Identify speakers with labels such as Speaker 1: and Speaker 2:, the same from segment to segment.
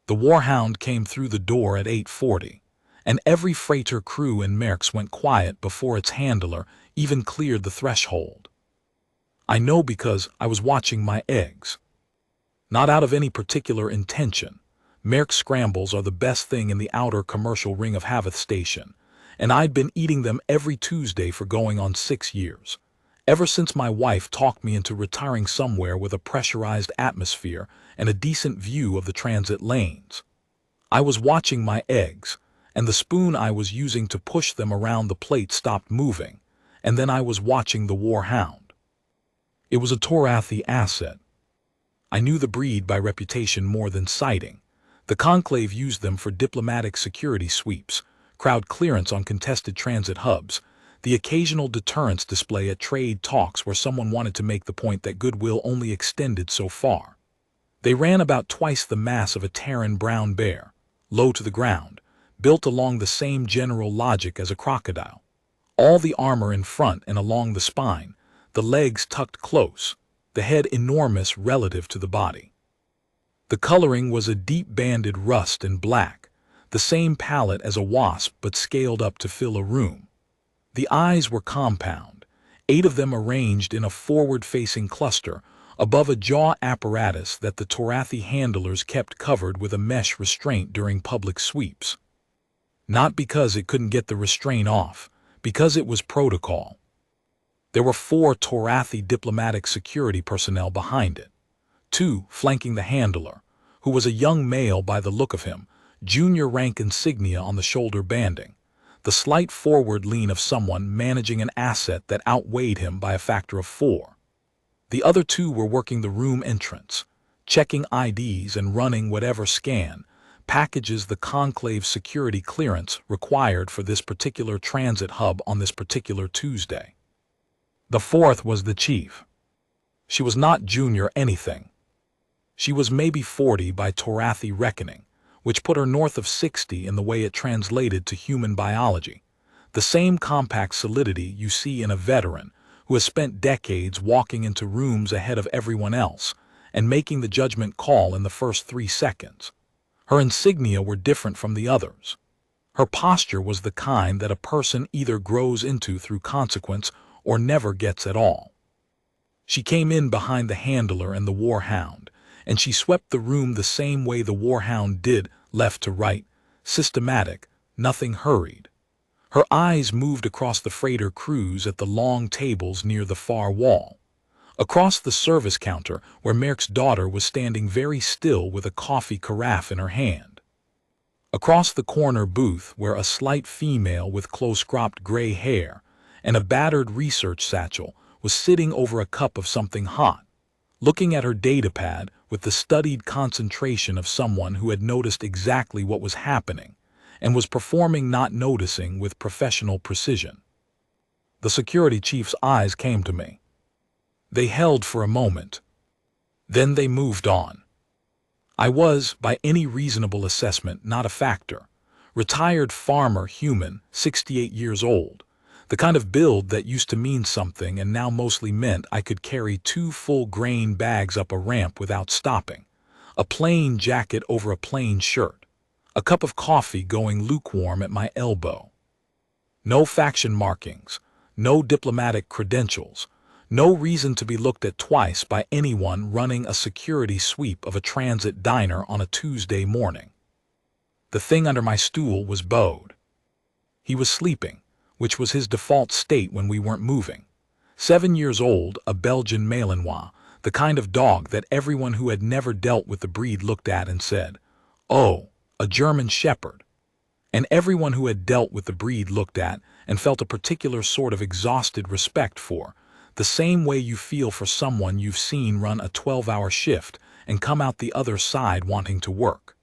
Speaker 1: The Warhound came through the door at 8:40, and every freighter crew in Merckx went quiet before its handler even cleared the threshold. I know because I was watching my eggs. Not out of any particular intention. Merckx scrambles are the best thing in the outer commercial ring of Haveth Station, and I'd been eating them every Tuesday for going on 6 years. Ever since my wife talked me into retiring somewhere with a pressurized atmosphere and a decent view of the transit lanes. I was watching my eggs, and the spoon I was using to push them around the plate stopped moving, and then I was watching the Warhound. It was a Torathi asset. I knew the breed by reputation more than sighting. The Conclave used them for diplomatic security sweeps, crowd clearance on contested transit hubs, the occasional deterrence display at trade talks where someone wanted to make the point that goodwill only extended so far. They ran about twice the mass of a Terran brown bear, low to the ground, built along the same general logic as a crocodile. All the armor in front and along the spine, the legs tucked close, the head enormous relative to the body. The coloring was a deep-banded rust and black, the same palette as a wasp but scaled up to fill a room. The eyes were compound, 8 of them arranged in a forward-facing cluster above a jaw apparatus that the Torathi handlers kept covered with a mesh restraint during public sweeps. Not because it couldn't get the restraint off, because it was protocol. There were 4 Torathi diplomatic security personnel behind it. 2 flanking the handler, who was a young male by the look of him, junior rank insignia on the shoulder banding, the slight forward lean of someone managing an asset that outweighed him by a factor of 4. The other 2 were working the room entrance, checking IDs and running whatever scan, packages the Conclave security clearance required for this particular transit hub on this particular Tuesday. The 4th was the chief. She was not junior anything. She was maybe 40 by Torathi reckoning, which put her north of 60 in the way it translated to human biology, the same compact solidity you see in a veteran who has spent decades walking into rooms ahead of everyone else and making the judgment call in the first 3 seconds. Her insignia were different from the others. Her posture was the kind that a person either grows into through consequence or never gets at all. She came in behind the handler and the Warhound, and she swept the room the same way the Warhound did, left to right, systematic, nothing hurried. Her eyes moved across the freighter crews at the long tables near the far wall, across the service counter where Merck's daughter was standing very still with a coffee carafe in her hand, across the corner booth where a slight female with close-cropped gray hair and a battered research satchel was sitting over a cup of something hot, looking at her datapad with the studied concentration of someone who had noticed exactly what was happening and was performing not noticing with professional precision. The security chief's eyes came to me. They held for a moment. Then they moved on. I was, by any reasonable assessment, not a factor. Retired farmer human, 68 years old. The kind of build that used to mean something and now mostly meant I could carry 2 full grain bags up a ramp without stopping, a plain jacket over a plain shirt, a cup of coffee going lukewarm at my elbow. No faction markings, no diplomatic credentials, no reason to be looked at twice by anyone running a security sweep of a transit diner on a Tuesday morning. The thing under my stool was bowed. He was sleeping, which was his default state when we weren't moving. 7 years old, a Belgian Malinois, the kind of dog that everyone who had never dealt with the breed looked at and said, "Oh, a German Shepherd." And everyone who had dealt with the breed looked at and felt a particular sort of exhausted respect for, the same way you feel for someone you've seen run a 12-hour shift and come out the other side wanting to work.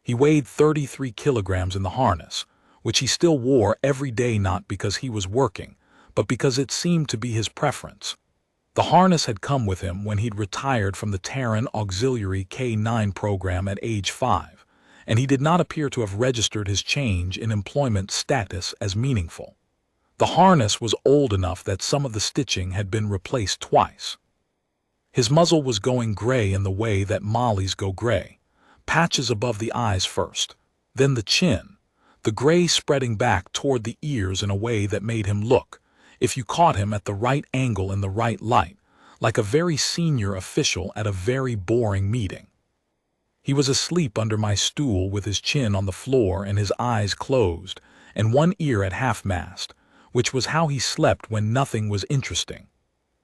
Speaker 1: He weighed 33 kilograms in the harness, which he still wore every day not because he was working, but because it seemed to be his preference. The harness had come with him when he'd retired from the Terran Auxiliary K-9 program at age 5, and he did not appear to have registered his change in employment status as meaningful. The harness was old enough that some of the stitching had been replaced twice. His muzzle was going gray in the way that mollies go gray, patches above the eyes first, then the chin, the gray spreading back toward the ears in a way that made him look, if you caught him at the right angle in the right light, like a very senior official at a very boring meeting. He was asleep under my stool with his chin on the floor and his eyes closed, and one ear at half-mast, which was how he slept when nothing was interesting.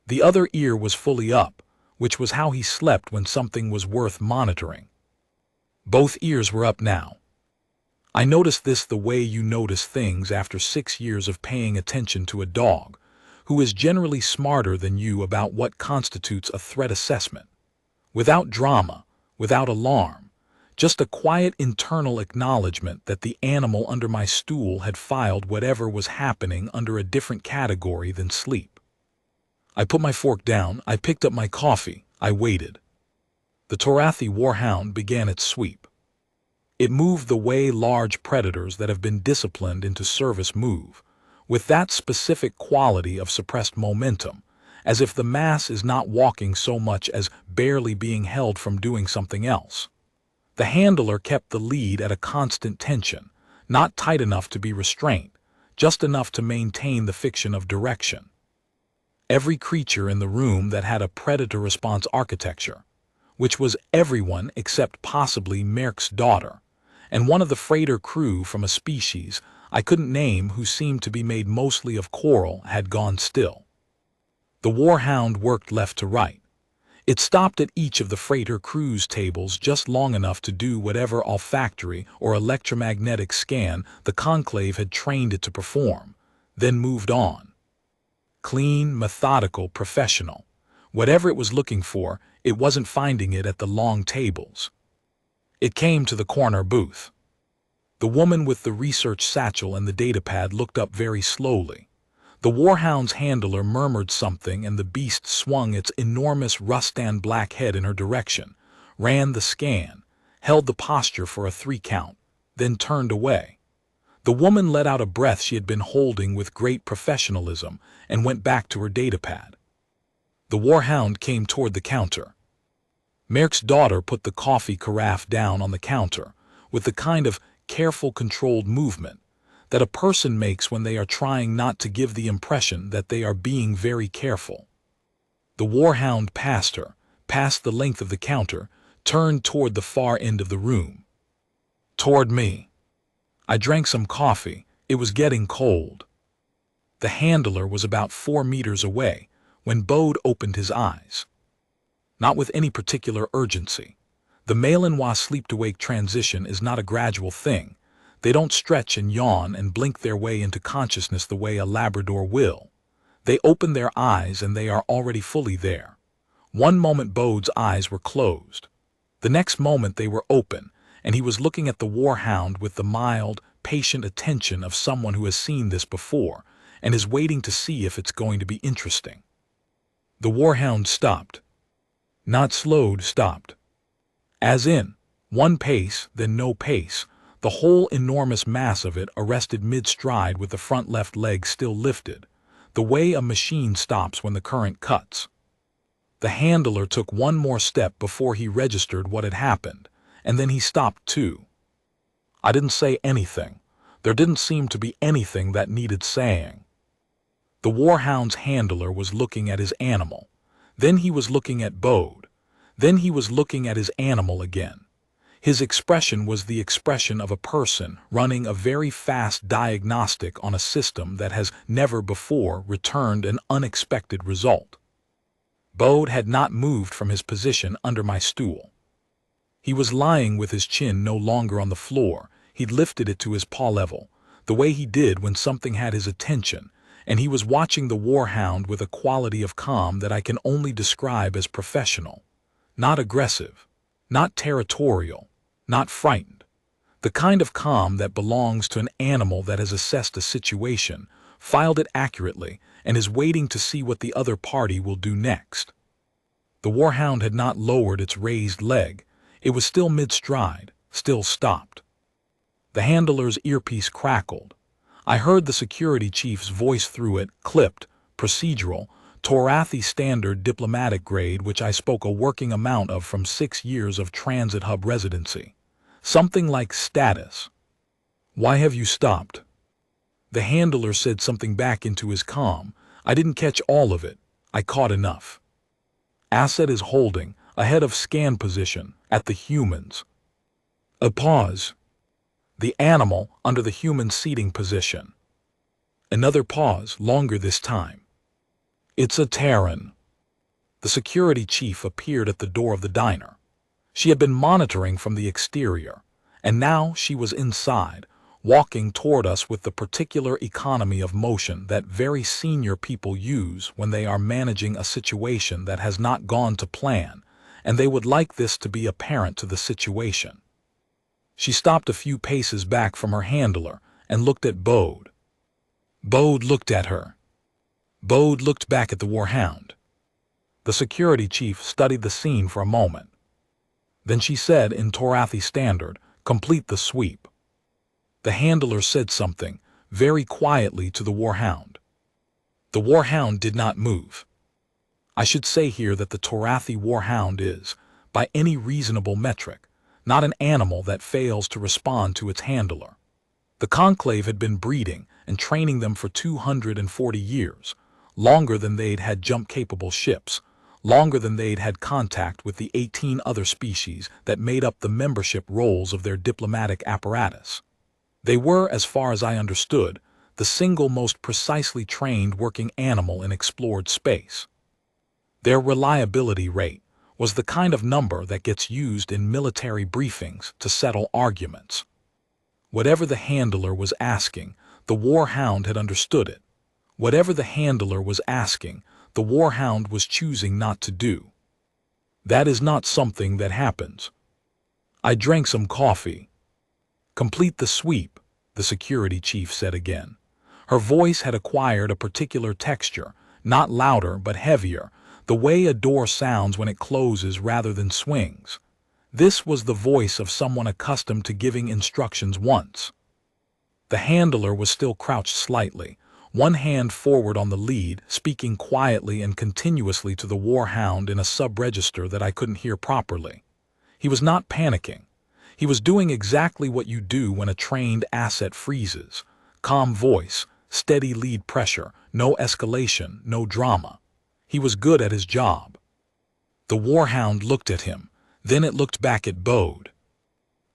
Speaker 1: The other ear was fully up, which was how he slept when something was worth monitoring. Both ears were up now. I noticed this the way you notice things after 6 years of paying attention to a dog, who is generally smarter than you about what constitutes a threat assessment. Without drama, without alarm, just a quiet internal acknowledgement that the animal under my stool had filed whatever was happening under a different category than sleep. I put my fork down, I picked up my coffee, I waited. The Torathi warhound began its sweep. It moved the way large predators that have been disciplined into service move, with that specific quality of suppressed momentum, as if the mass is not walking so much as barely being held from doing something else. The handler kept the lead at a constant tension, not tight enough to be restrained, just enough to maintain the fiction of direction. Every creature in the room that had a predator-response architecture, which was everyone except possibly Merck's daughter, and one of the freighter crew from a species I couldn't name who seemed to be made mostly of coral, had gone still. The warhound worked left to right. It stopped at each of the freighter crew's tables just long enough to do whatever olfactory or electromagnetic scan the Conclave had trained it to perform, then moved on. Clean, methodical, professional. Whatever it was looking for, it wasn't finding it at the long tables. It came to the corner booth. The woman with the research satchel and the datapad looked up very slowly. The warhound's handler murmured something and the beast swung its enormous Rustan black head in her direction, ran the scan, held the posture for a 3 count, then turned away. The woman let out a breath she had been holding with great professionalism and went back to her datapad. The warhound came toward the counter. Merck's daughter put the coffee carafe down on the counter with the kind of careful, controlled movement that a person makes when they are trying not to give the impression that they are being very careful. The warhound passed her, passed the length of the counter, turned toward the far end of the room. Toward me. I drank some coffee. It was getting cold. The handler was about 4 meters away when Bode opened his eyes. Not with any particular urgency. The Malinois sleep-to-wake transition is not a gradual thing. They don't stretch and yawn and blink their way into consciousness the way a Labrador will. They open their eyes and they are already fully there. One moment Bode's eyes were closed. The next moment they were open, and he was looking at the warhound with the mild, patient attention of someone who has seen this before and is waiting to see if it's going to be interesting. The warhound stopped. Not slowed, stopped. As in, one pace, then no pace, the whole enormous mass of it arrested mid-stride with the front left leg still lifted, the way a machine stops when the current cuts. The handler took one more step before he registered what had happened, and then he stopped too. I didn't say anything. There didn't seem to be anything that needed saying. The warhound's handler was looking at his animal. Then he was looking at Bode. Then he was looking at his animal again. His expression was the expression of a person running a very fast diagnostic on a system that has never before returned an unexpected result. Bode had not moved from his position under my stool. He was lying with his chin no longer on the floor. He'd lifted it to his paw level, the way he did when something had his attention, and he was watching the warhound with a quality of calm that I can only describe as professional. Not aggressive, not territorial, not frightened. The kind of calm that belongs to an animal that has assessed a situation, filed it accurately, and is waiting to see what the other party will do next. The warhound had not lowered its raised leg. It was still mid-stride, still stopped. The handler's earpiece crackled. I heard the security chief's voice through it, clipped, procedural, Torathi standard diplomatic grade, which I spoke a working amount of from 6 years of transit hub residency. Something like status. Why have you stopped? The handler said something back into his comm. I didn't catch all of it. I caught enough. Asset is holding, ahead of scan position, at the humans. A pause. The animal under the human seating position. Another pause, longer this time. It's a Terran. The security chief appeared at the door of the diner. She had been monitoring from the exterior, and now she was inside, walking toward us with the particular economy of motion that very senior people use when they are managing a situation that has not gone to plan, and they would like this to be apparent to the situation. She stopped a few paces back from her handler and looked at Bode. Bode looked at her. Bode looked back at the warhound. The security chief studied the scene for a moment. Then she said in Torathi standard, complete the sweep. The handler said something, very quietly to the warhound. The warhound did not move. I should say here that the Torathi warhound is, by any reasonable metric, not an animal that fails to respond to its handler. The Conclave had been breeding and training them for 240 years, longer than they'd had jump-capable ships, longer than they'd had contact with the 18 other species that made up the membership roles of their diplomatic apparatus. They were, as far as I understood, the single most precisely trained working animal in explored space. Their reliability rate was the kind of number that gets used in military briefings to settle arguments. Whatever the handler was asking, the warhound had understood it. Whatever the handler was asking, the warhound was choosing not to do. That is not something that happens. I drank some coffee. Complete the sweep, the security chief said again. Her voice had acquired a particular texture, not louder but heavier, the way a door sounds when it closes rather than swings. This was the voice of someone accustomed to giving instructions once. The handler was still crouched slightly, one hand forward on the lead, speaking quietly and continuously to the warhound in a sub-register that I couldn't hear properly. He was not panicking. He was doing exactly what you do when a trained asset freezes. Calm voice, steady lead pressure, no escalation, no drama. He was good at his job. The warhound looked at him, then it looked back at Bode.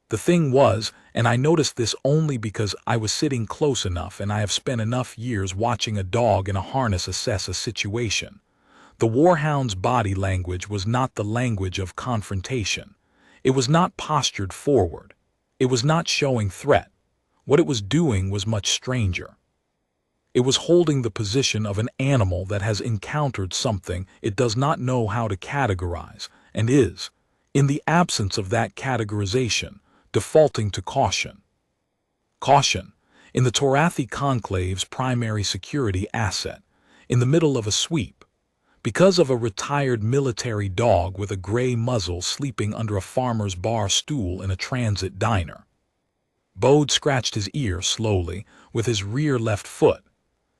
Speaker 1: The thing was, and I noticed this only because I was sitting close enough and I have spent enough years watching a dog in a harness assess a situation. The warhound's body language was not the language of confrontation. It was not postured forward. It was not showing threat. What it was doing was much stranger. It was holding the position of an animal that has encountered something it does not know how to categorize and is, in the absence of that categorization, defaulting to caution. Caution, in the Torathi Conclave's primary security asset, in the middle of a sweep, because of a retired military dog with a gray muzzle sleeping under a farmer's bar stool in a transit diner. Bode scratched his ear slowly with his rear left foot.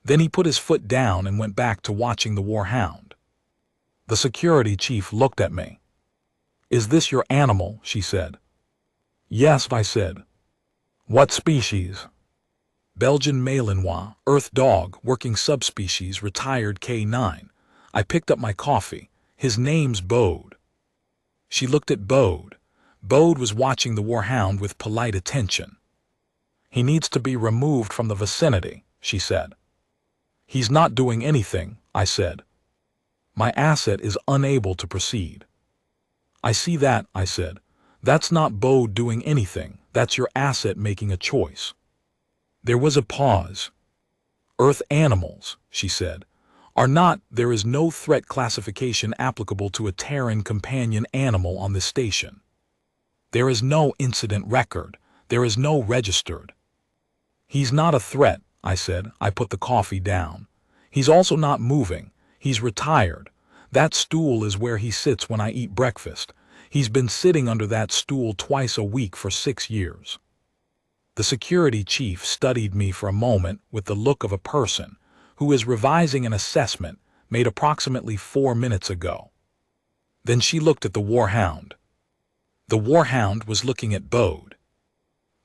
Speaker 1: Then he put his foot down and went back to watching the warhound. The security chief looked at me. "Is this your animal?" she said. "Yes," I said. "What species?" "Belgian Malinois, earth dog, working subspecies, retired K9. I picked up my coffee. His name's Bode." She looked at Bode. Bode was watching the warhound with polite attention. "He needs to be removed from the vicinity," she said. "He's not doing anything," I said. "My asset is unable to proceed." "I see that," I said. "That's not Bode doing anything. That's your asset making a choice." There was a pause. "Earth animals," she said, "are not, there is no threat classification applicable to a Terran companion animal on this station. There is no incident record. There is no registered." "He's not a threat," I said. I put the coffee down. "He's also not moving. He's retired. That stool is where he sits when I eat breakfast. He's been sitting under that stool twice a week for 6 years." The security chief studied me for a moment with the look of a person who is revising an assessment made approximately 4 minutes ago. Then she looked at the Warhound. The Warhound was looking at Bode.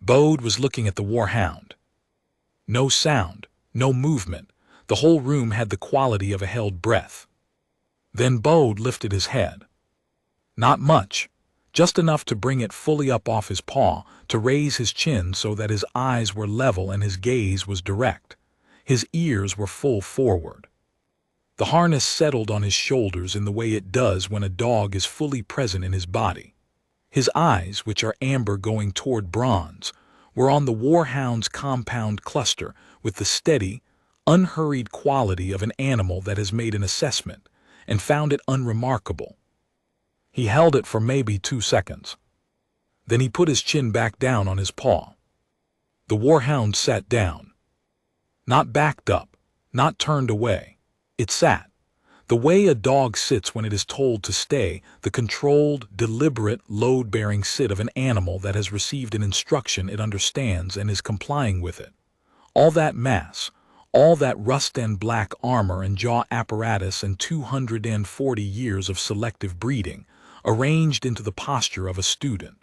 Speaker 1: Bode was looking at the Warhound. No sound, no movement. The whole room had the quality of a held breath. Then Bode lifted his head. Not much, just enough to bring it fully up off his paw, to raise his chin so that his eyes were level and his gaze was direct. His ears were full forward. The harness settled on his shoulders in the way it does when a dog is fully present in his body. His eyes, which are amber going toward bronze, were on the Warhound's compound cluster with the steady, unhurried quality of an animal that has made an assessment and found it unremarkable. He held it for maybe 2 seconds. Then he put his chin back down on his paw. The Warhound sat down. Not backed up, not turned away. It sat. The way a dog sits when it is told to stay, the controlled, deliberate, load-bearing sit of an animal that has received an instruction it understands and is complying with it. All that mass, all that rust and black armor and jaw apparatus and 240 years of selective breeding, arranged into the posture of a student.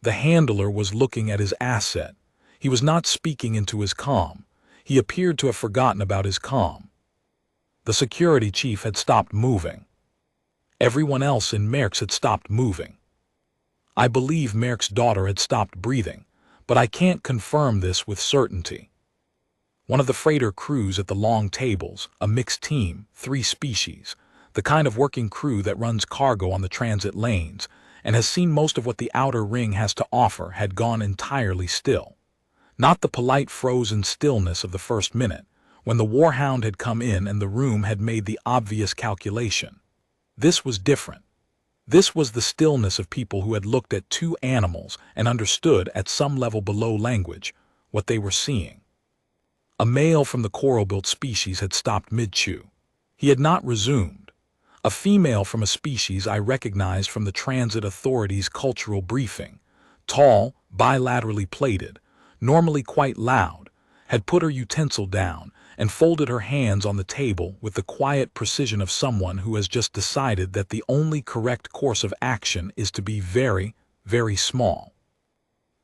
Speaker 1: The handler was looking at his asset. He was not speaking into his comm. He appeared to have forgotten about his comm. The security chief had stopped moving. Everyone else in Merckx had stopped moving. I believe Merckx's daughter had stopped breathing, but I can't confirm this with certainty. One of the freighter crews at the long tables, a mixed team, 3 species, the kind of working crew that runs cargo on the transit lanes and has seen most of what the outer ring has to offer, had gone entirely still. Not the polite frozen stillness of the first minute, when the Warhound had come in and the room had made the obvious calculation. This was different. This was the stillness of people who had looked at 2 animals and understood, at some level below language, what they were seeing. A male from the coral-built species had stopped mid-chew. He had not resumed. A female from a species I recognized from the Transit Authority's cultural briefing, tall, bilaterally plated, normally quite loud, had put her utensil down and folded her hands on the table with the quiet precision of someone who has just decided that the only correct course of action is to be very, very small.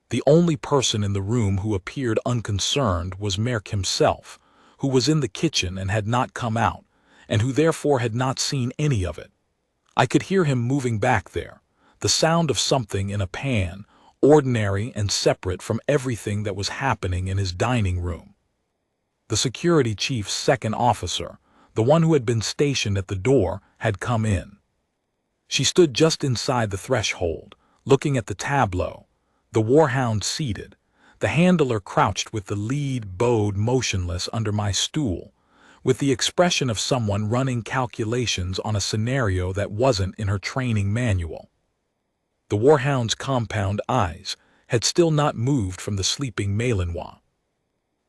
Speaker 1: The only person in the room who appeared unconcerned was Merckx himself, who was in the kitchen and had not come out, and who therefore had not seen any of it. I could hear him moving back there, the sound of something in a pan, ordinary and separate from everything that was happening in his dining room. The security chief's second officer, the one who had been stationed at the door, had come in. She stood just inside the threshold, looking at the tableau, the Warhound seated, the handler crouched with the lead Bode motionless under my stool, with the expression of someone running calculations on a scenario that wasn't in her training manual. The Warhound's compound eyes had still not moved from the sleeping Malinois.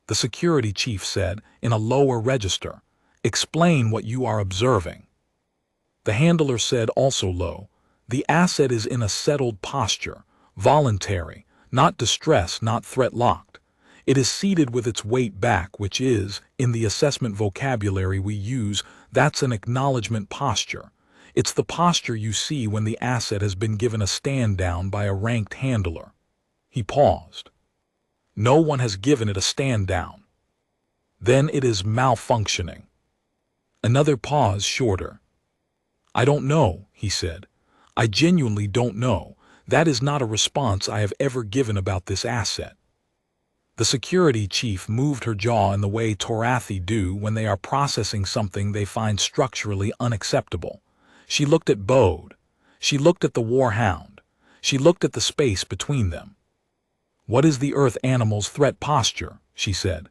Speaker 1: The security chief said, in a lower register, "Explain what you are observing." The handler said, also low, "The asset is in a settled posture, voluntary, not distress, not threat-locked. It is seated with its weight back, which is, in the assessment vocabulary we use, that's an acknowledgement posture. It's the posture you see when the asset has been given a stand-down by a ranked handler." He paused. "No one has given it a stand-down." "Then it is malfunctioning." Another pause, shorter. "I don't know," he said. "I genuinely don't know. That is not a response I have ever given about this asset." The security chief moved her jaw in the way Torathi do when they are processing something they find structurally unacceptable. She looked at Bode. She looked at the Warhound. She looked at the space between them. "What is the Earth animal's threat posture?" she said.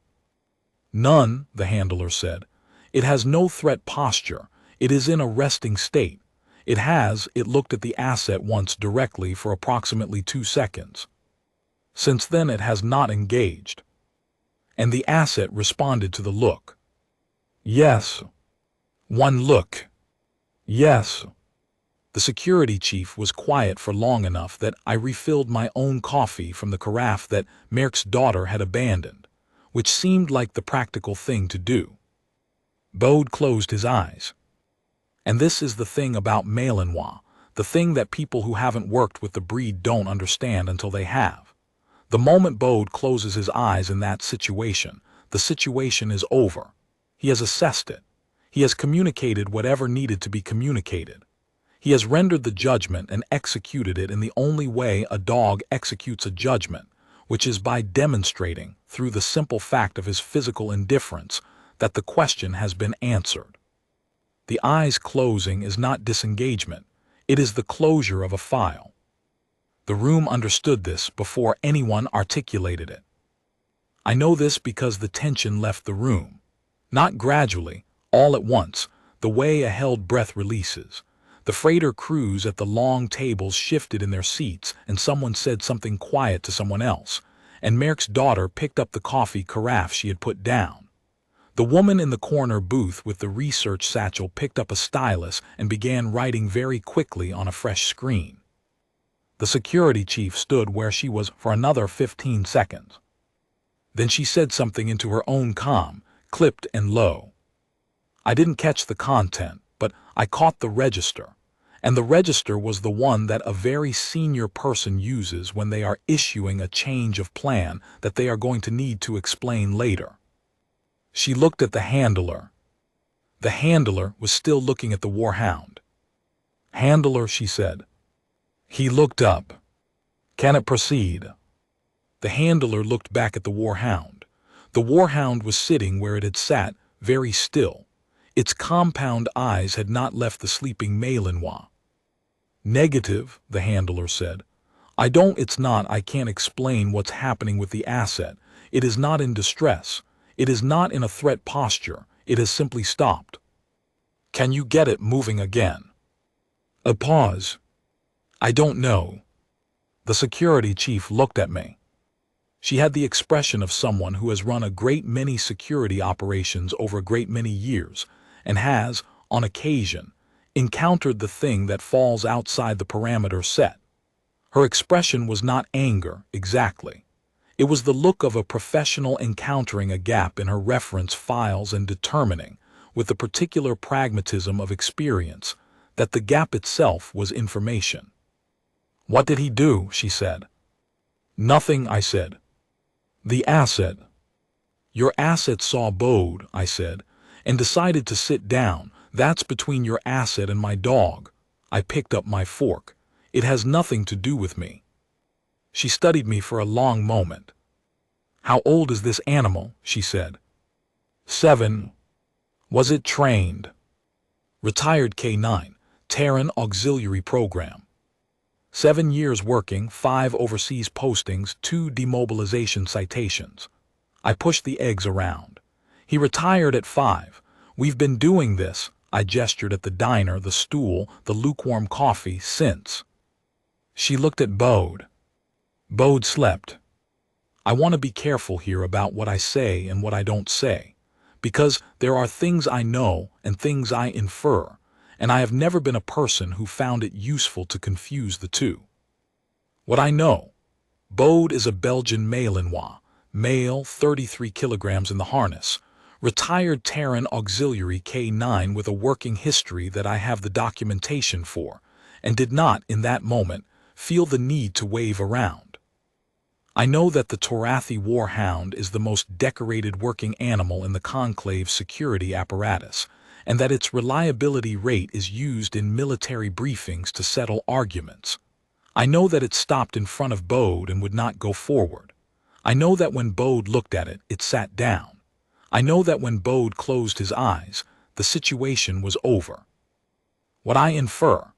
Speaker 1: "None," the handler said. "It has no threat posture. It is in a resting state. It looked at the asset once directly for approximately 2 seconds. Since then it has not engaged." And the asset responded to the look. "Yes. One look. Yes." The security chief was quiet for long enough that I refilled my own coffee from the carafe that Merckx's daughter had abandoned, which seemed like the practical thing to do. Bode closed his eyes. And this is the thing about Malinois, the thing that people who haven't worked with the breed don't understand until they have. The moment Bode closes his eyes in that situation, the situation is over. He has assessed it. He has communicated whatever needed to be communicated. He has rendered the judgment and executed it in the only way a dog executes a judgment, which is by demonstrating, through the simple fact of his physical indifference, that the question has been answered. The eyes closing is not disengagement, it is the closure of a file. The room understood this before anyone articulated it. I know this because the tension left the room. Not gradually, all at once, the way a held breath releases. The freighter crews at the long tables shifted in their seats, and someone said something quiet to someone else, and Merrick's daughter picked up the coffee carafe she had put down. The woman in the corner booth with the research satchel picked up a stylus and began writing very quickly on a fresh screen. The security chief stood where she was for another 15 seconds. Then she said something into her own comm, clipped and low. I didn't catch the content, but I caught the register. And the register was the one that a very senior person uses when they are issuing a change of plan that they are going to need to explain later. She looked at the handler. The handler was still looking at the warhound. Handler, she said. He looked up. Can it proceed? The handler looked back at the warhound. The warhound was sitting where it had sat, very still. Its compound eyes had not left the sleeping Malinois. Negative, the handler said. It's not, I can't explain what's happening with the asset. It is not in distress. It is not in a threat posture. It has simply stopped. Can you get it moving again? A pause. I don't know. The security chief looked at me. She had the expression of someone who has run a great many security operations over a great many years and has, on occasion, encountered the thing that falls outside the parameter set. Her expression was not anger, exactly. It was the look of a professional encountering a gap in her reference files and determining, with the particular pragmatism of experience, that the gap itself was information. What did he do? She said. Nothing, I said. The asset. Your asset saw Bode, I said, and decided to sit down. That's between your asset and my dog. I picked up my fork. It has nothing to do with me. She studied me for a long moment. How old is this animal? She said. 7. Was it trained? Retired K9, Terran Auxiliary Program. 7 years working, 5 overseas postings, 2 demobilization citations. I pushed the eggs around. He retired at 5. We've been doing this, I gestured at the diner, the stool, the lukewarm coffee, since. She looked at Bode. Bode slept. I want to be careful here about what I say and what I don't say, because there are things I know and things I infer, and I have never been a person who found it useful to confuse the two. What I know. Bode is a Belgian Malinois, male, 33 kilograms in the harness, retired Terran Auxiliary K9 with a working history that I have the documentation for, and did not, in that moment, feel the need to wave around. I know that the Torathi warhound is the most decorated working animal in the Conclave security apparatus, and that its reliability rate is used in military briefings to settle arguments. I know that it stopped in front of Bode and would not go forward. I know that when Bode looked at it, it sat down. I know that when Bode closed his eyes, the situation was over. What I infer.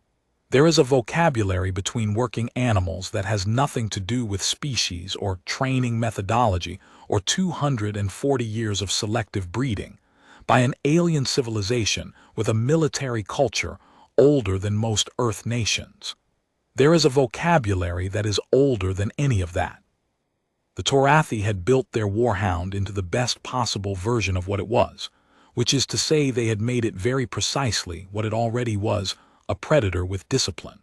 Speaker 1: There is a vocabulary between working animals that has nothing to do with species or training methodology or 240 years of selective breeding, by an alien civilization with a military culture older than most Earth nations. There is a vocabulary that is older than any of that. The Torathi had built their warhound into the best possible version of what it was, which is to say they had made it very precisely what it already was, a predator with discipline.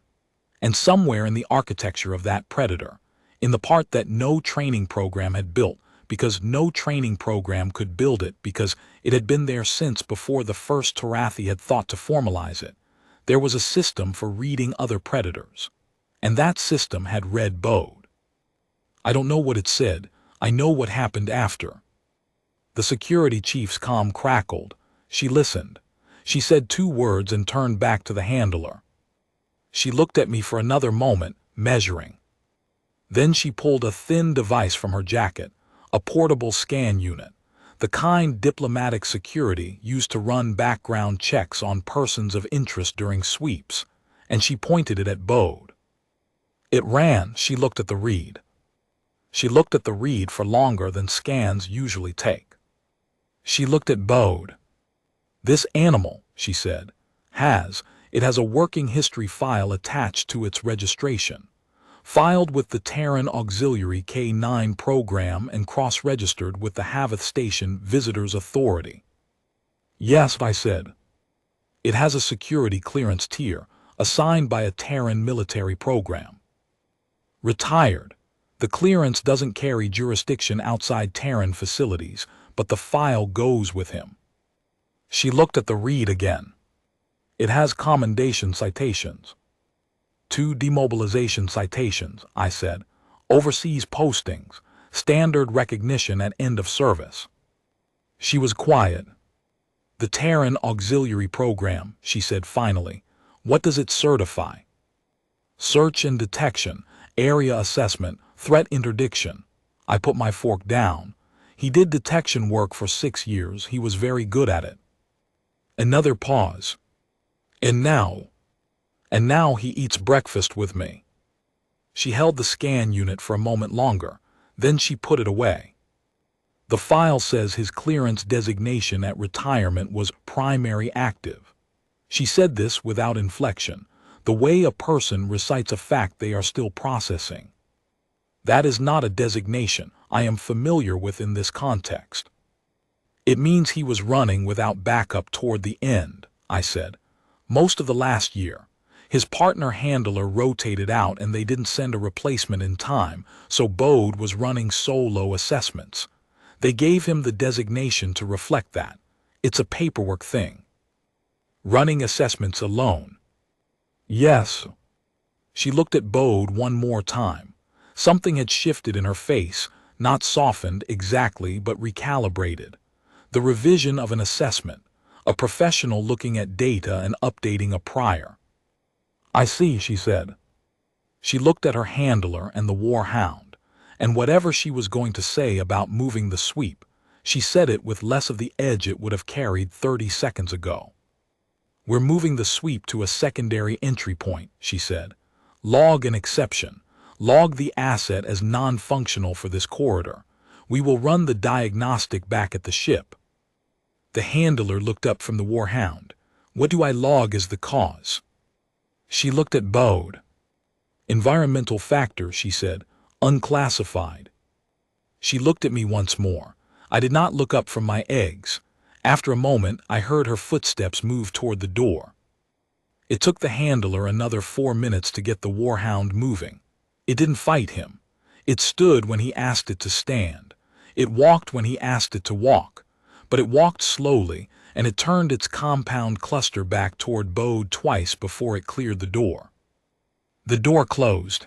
Speaker 1: And somewhere in the architecture of that predator, in the part that no training program had built, because no training program could build it, because it had been there since before the first Torathi had thought to formalize it. There was a system for reading other predators. And that system had read Bode. I don't know what it said. I know what happened after. The security chief's comm crackled. She listened. She said 2 words and turned back to the handler. She looked at me for another moment, measuring. Then she pulled a thin device from her jacket, a portable scan unit, the kind diplomatic security used to run background checks on persons of interest during sweeps, and she pointed it at Bode. It ran. She looked at the read. She looked at the read for longer than scans usually take. She looked at Bode. This animal, she said, it has a working history file attached to its registration, filed with the Terran Auxiliary K9 program and cross-registered with the Havath Station Visitors Authority. Yes, I said. It has a security clearance tier, assigned by a Terran military program. Retired. The clearance doesn't carry jurisdiction outside Terran facilities, but the file goes with him. She looked at the read again. It has commendation citations. 2 demobilization citations, I said. Overseas postings. Standard recognition at end of service. She was quiet. The Terran Auxiliary Program, she said finally. What does it certify? Search and detection, area assessment, threat interdiction. I put my fork down. He did detection work for 6 years. He was very good at it. Another pause. And now he eats breakfast with me. She held the scan unit for a moment longer, then she put it away. The file says his clearance designation at retirement was primary active. She said this without inflection, the way a person recites a fact they are still processing. That is not a designation I am familiar with in this context. It means he was running without backup toward the end, I said. Most of the last year. His partner handler rotated out and they didn't send a replacement in time, so Bode was running solo assessments. They gave him the designation to reflect that. It's a paperwork thing. Running assessments alone. Yes. She looked at Bode one more time. Something had shifted in her face, not softened exactly but recalibrated. The revision of an assessment, a professional looking at data and updating a prior. I see, she said. She looked at her handler and the war hound, and whatever she was going to say about moving the sweep, she said it with less of the edge it would have carried 30 seconds ago. We're moving the sweep to a secondary entry point, she said. Log an exception. Log the asset as non-functional for this corridor. We will run the diagnostic back at the ship. The handler looked up from the war hound. What do I log as the cause? She looked at Bode. Environmental factor, she said, unclassified. She looked at me once more. I did not look up from my eggs. After a moment, I heard her footsteps move toward the door. It took the handler another 4 minutes to get the war hound moving. It didn't fight him. It stood when he asked it to stand. It walked when he asked it to walk. But it walked slowly, and it turned its compound cluster back toward Bode twice before it cleared the door. The door closed.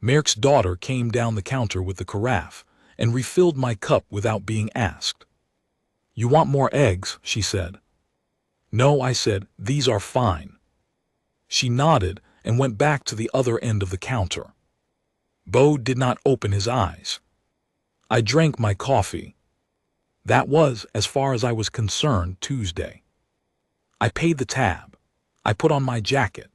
Speaker 1: Merck's daughter came down the counter with the carafe and refilled my cup without being asked. You want more eggs? She said. No, I said, these are fine. She nodded and went back to the other end of the counter. Bode did not open his eyes. I drank my coffee. That was, as far as I was concerned, Tuesday. I paid the tab. I put on my jacket.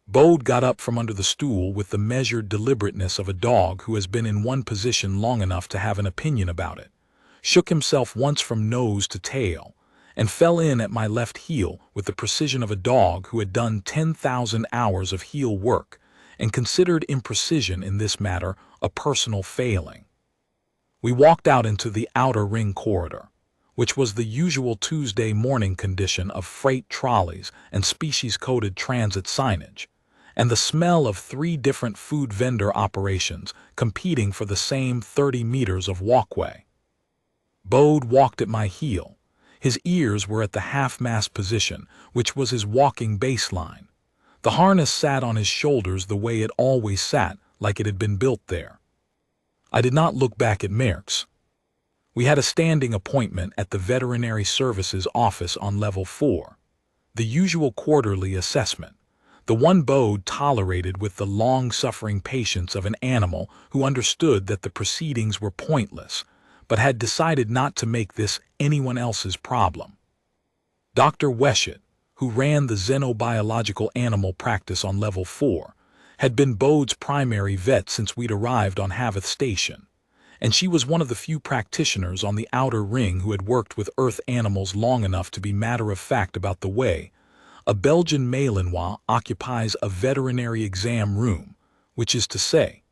Speaker 1: Bode got up from under the stool with the measured deliberateness of a dog who has been in one position long enough to have an opinion about it, shook himself once from nose to tail, and fell in at my left heel with the precision of a dog who had done 10,000 hours of heel work and considered imprecision in this matter a personal failing. We walked out into the outer ring corridor, which was the usual Tuesday morning condition of freight trolleys and species-coded transit signage, and the smell of 3 different food vendor operations competing for the same 30 meters of walkway. Bode walked at my heel. His ears were at the half-mast position, which was his walking baseline. The harness sat on his shoulders the way it always sat, like it had been built there. I did not look back at Merckx. We had a standing appointment at the Veterinary Services office on level 4. The usual quarterly assessment. The one Bode tolerated with the long-suffering patience of an animal who understood that the proceedings were pointless, but had decided not to make this anyone else's problem. Dr. Weschet, who ran the xenobiological animal practice on level 4, had been Bode's primary vet since we'd arrived on Haveth Station, and she was one of the few practitioners on the outer ring who had worked with Earth animals long enough to be matter-of-fact about the way a Belgian Malinois occupies a veterinary exam room, which is to say,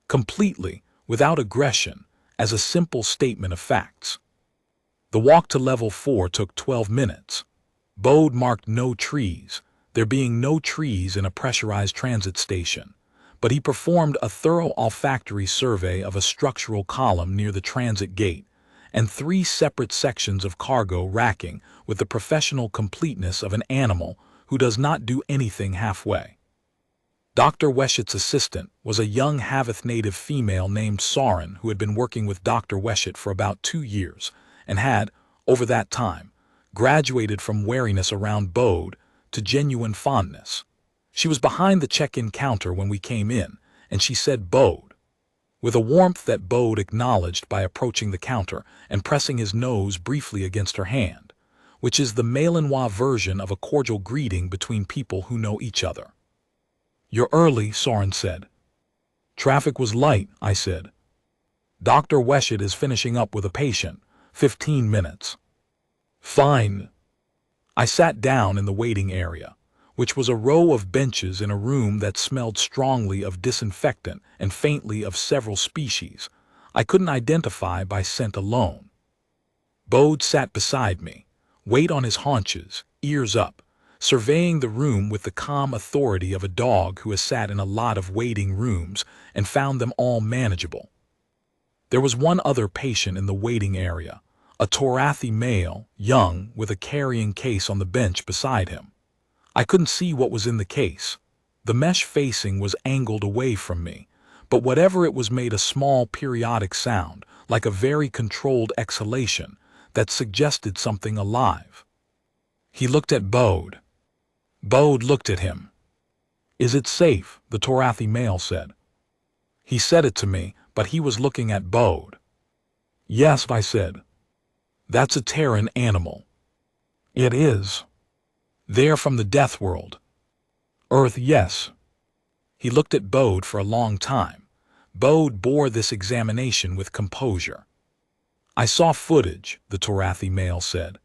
Speaker 1: completely, without aggression, as a simple statement of facts. The walk to level 4 took 12 minutes. Bode marked no trees, there being no trees in a pressurized transit station, but he performed a thorough olfactory survey of a structural column near the transit gate and 3 separate sections of cargo racking with the professional completeness of an animal who does not do anything halfway. Dr. Weschet's assistant was a young Haveth native female named Soren who had been working with Dr. Weschet for about 2 years and had, over that time, graduated from wariness around Bode to genuine fondness. She was behind the check-in counter when we came in, and she said Bode, with a warmth that Bode acknowledged by approaching the counter and pressing his nose briefly against her hand, which is the Malinois version of a cordial greeting between people who know each other. "You're early," Soren said. "Traffic was light," I said. "Dr. Weschet is finishing up with a patient. 15 minutes. "Fine." I sat down in the waiting area, which was a row of benches in a room that smelled strongly of disinfectant and faintly of several species I couldn't identify by scent alone. Bode sat beside me, weight on his haunches, ears up, surveying the room with the calm authority of a dog who has sat in a lot of waiting rooms and found them all manageable. There was one other patient in the waiting area, a Torathi male, young, with a carrying case on the bench beside him. I couldn't see what was in the case. The mesh facing was angled away from me, but whatever it was made a small periodic sound, like a very controlled exhalation, that suggested something alive. He looked at Bode. Bode looked at him. "Is it safe?" the Torathi male said. He said it to me, but he was looking at Bode. "Yes," I said. "That's a Terran animal." "It is." "They're from the Deathworld." "Earth, yes." He looked at Bode for a long time. Bode bore this examination with composure. "I saw footage," the Torathi male said,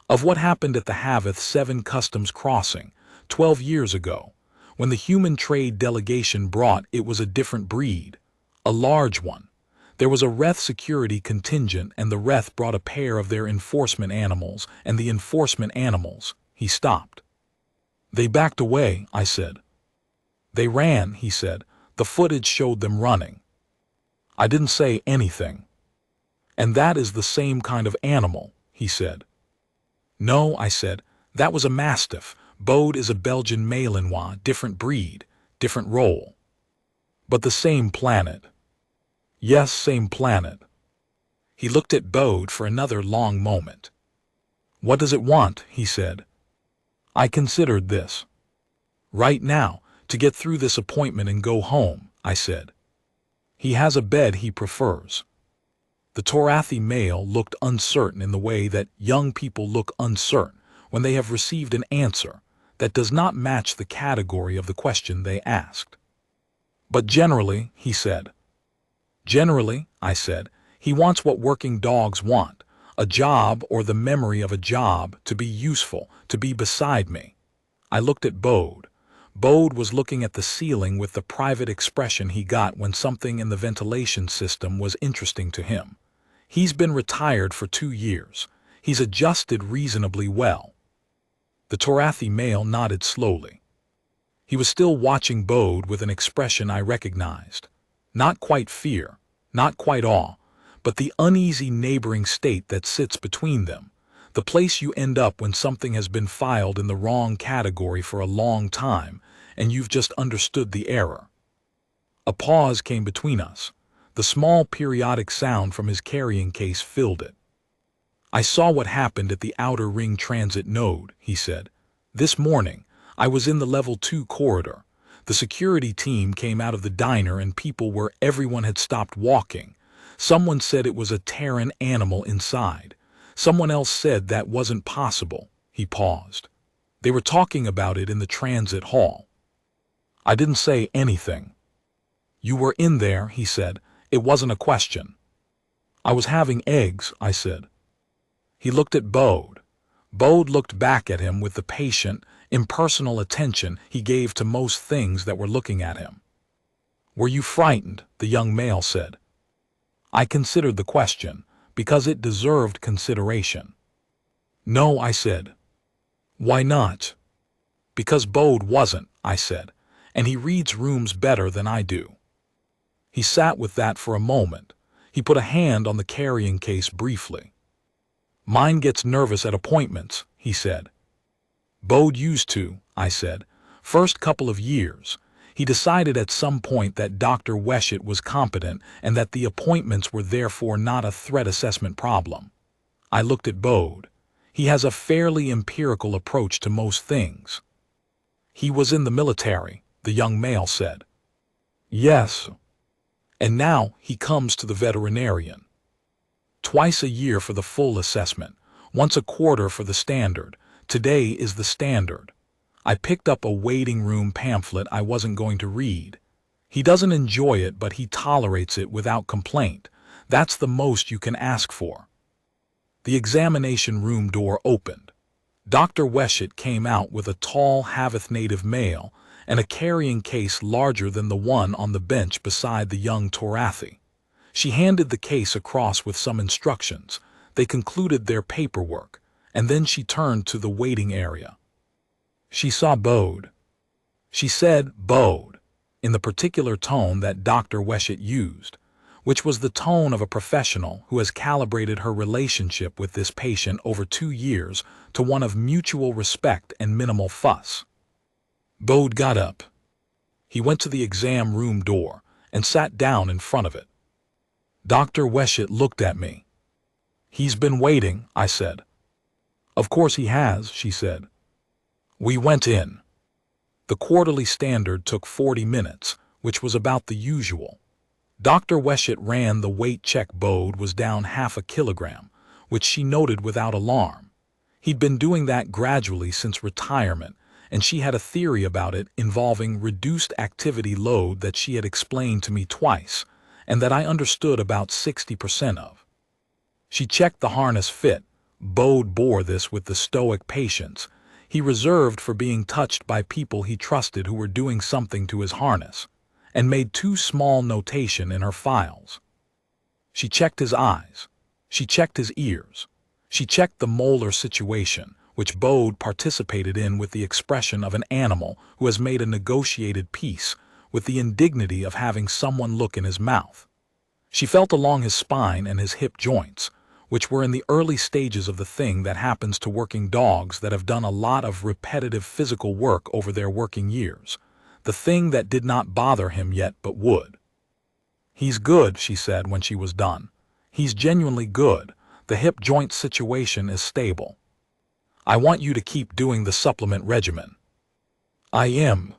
Speaker 1: "of what happened at the Haveth 7 Customs Crossing 12 years ago. When the human trade delegation brought it was a different breed, a large one. There was a Reth security contingent and the Reth brought a pair of their enforcement animals and the enforcement animals." He stopped. "They backed away," I said. "They ran," he said. "The footage showed them running." I didn't say anything. "And that is the same kind of animal," he said. "No," I said, "that was a Mastiff. Bode is a Belgian Malinois, different breed, different role." "But the same planet." "Yes, same planet." He looked at Bode for another long moment. "What does it want?" he said. I considered this. "Right now, to get through this appointment and go home," I said. "He has a bed he prefers." The Torathi male looked uncertain in the way that young people look uncertain when they have received an answer that does not match the category of the question they asked. "But generally," he said. "Generally," I said, "he wants what working dogs want, a job or the memory of a job, to be useful, to be beside me." I looked at Bode. Bode was looking at the ceiling with the private expression he got when something in the ventilation system was interesting to him. He's been retired for 2 years. He's adjusted reasonably well. The Torathi male nodded slowly. He was still watching Bode with an expression I recognized. Not quite fear, not quite awe, but the uneasy neighboring state that sits between them, the place you end up when something has been filed in the wrong category for a long time and you've just understood the error. A pause came between us. The small periodic sound from his carrying case filled it. I saw what happened at the outer ring transit node, he said. This morning, I was in the level 2 corridor. The security team came out of the diner and people where everyone had stopped walking. Someone said it was a Terran animal inside. Someone else said that wasn't possible. He paused. They were talking about it in the transit hall. I didn't say anything. You were in there, he said. It wasn't a question. I was having eggs, I said. He looked at Bode. Bode looked back at him with the patient, impersonal attention he gave to most things that were looking at him. Were you frightened? The young male said. I considered the question, because it deserved consideration. No, I said. Why not? Because Bode wasn't, I said, and he reads rooms better than I do. He sat with that for a moment. He put a hand on the carrying case briefly. Mine gets nervous at appointments, he said. Bode used to, I said. First couple of years. He decided at some point that Dr. Weshett was competent and that the appointments were therefore not a threat assessment problem. I looked at Bode. He has a fairly empirical approach to most things. He was in the military, the young male said. Yes. And now he comes to the veterinarian. Twice a year for the full assessment, once a quarter for the standard. Today is the standard. I picked up a waiting room pamphlet I wasn't going to read. He doesn't enjoy it, but he tolerates it without complaint. That's the most you can ask for. The examination room door opened. Dr. Weshett came out with a tall Haveth native male and a carrying case larger than the one on the bench beside the young Torathi. She handed the case across with some instructions. They concluded their paperwork, and then she turned to the waiting area. She saw Bode. She said Bode, in the particular tone that Dr. Weshett used, which was the tone of a professional who has calibrated her relationship with this patient over 2 years to one of mutual respect and minimal fuss. Bode got up. He went to the exam room door and sat down in front of it. Dr. Weshett looked at me. He's been waiting, I said. Of course he has, she said. We went in. The quarterly standard took 40 minutes, which was about the usual. Dr. Weshett ran the weight check. Bode was down 0.5 kilogram, which she noted without alarm. He'd been doing that gradually since retirement, and she had a theory about it involving reduced activity load that she had explained to me twice, and that I understood about 60% of. She checked the harness fit. Bode bore this with the stoic patience he reserved for being touched by people he trusted who were doing something to his harness, and made 2 small notations in her files. She checked his eyes. She checked his ears. She checked the molar situation, which Bode participated in with the expression of an animal who has made a negotiated peace with the indignity of having someone look in his mouth. She felt along his spine and his hip joints, which were in the early stages of the thing that happens to working dogs that have done a lot of repetitive physical work over their working years, the thing that did not bother him yet but would. He's good, she said when she was done. He's genuinely good. The hip joint situation is stable. I want you to keep doing the supplement regimen. I am.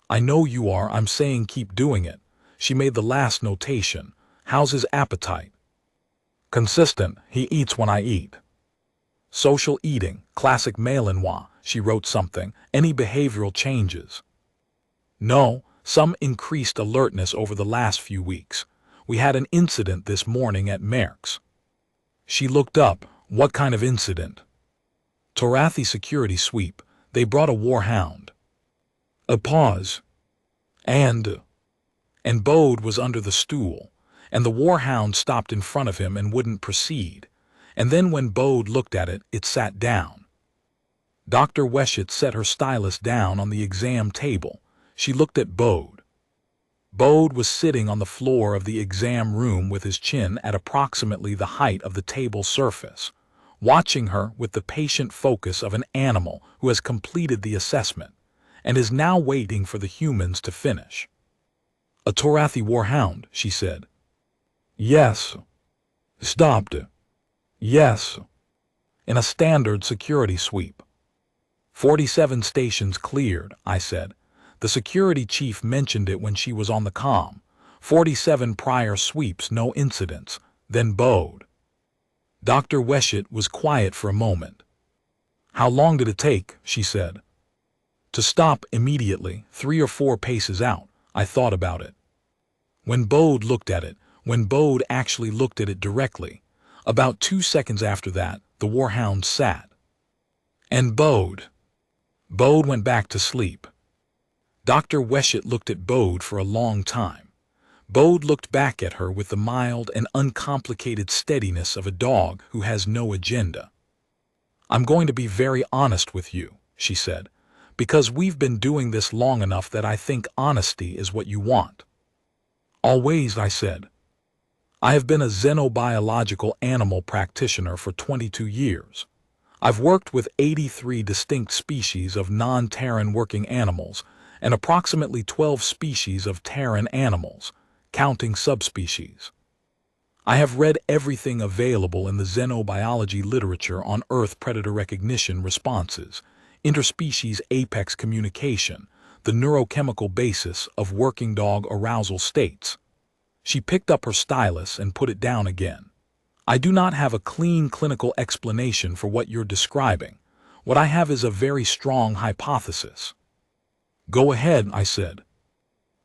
Speaker 1: I know you are. I'm saying keep doing it. She made the last notation. How's his appetite? Consistent. He eats when I eat. Social eating, classic Malinois. She wrote something. Any behavioral changes? No, some increased alertness over the last few weeks. We had an incident this morning at Merck's. She looked up. What kind of incident? Torathi security sweep. They brought a war hound. A pause. And Bode was under the stool, and the war hound stopped in front of him and wouldn't proceed. And then when Bode looked at it, it sat down. Dr. Weshett set her stylus down on the exam table. She looked at Bode. Bode was sitting on the floor of the exam room with his chin at approximately the height of the table surface, watching her with the patient focus of an animal who has completed the assessment and is now waiting for the humans to finish. "A Torathi warhound," she said. "Yes." "Stopped." "Yes." "In a standard security sweep." 47 stations cleared, I said. The security chief mentioned it when she was on the comm. 47 prior sweeps, no incidents. Then Bode. Dr. Weshett was quiet for a moment. "How long did it take?" she said. "To stop immediately, 3 or 4 paces out." I thought about it. When Bode looked at it, when Bode actually looked at it directly, about 2 seconds after that, the warhound sat. And Bode went back to sleep. Dr. Weshett looked at Bode for a long time. Bode looked back at her with the mild and uncomplicated steadiness of a dog who has no agenda. "I'm going to be very honest with you," she said, "because we've been doing this long enough that I think honesty is what you want." "Always," I said. "I have been a xenobiological animal practitioner for 22 years. I've worked with 83 distinct species of non-Terran working animals and approximately 12 species of Terran animals, counting subspecies. I have read everything available in the xenobiology literature on Earth predator recognition responses, interspecies apex communication, the neurochemical basis of working dog arousal states." She picked up her stylus and put it down again. "I do not have a clean clinical explanation for what you're describing. What I have is a very strong hypothesis." "Go ahead," I said.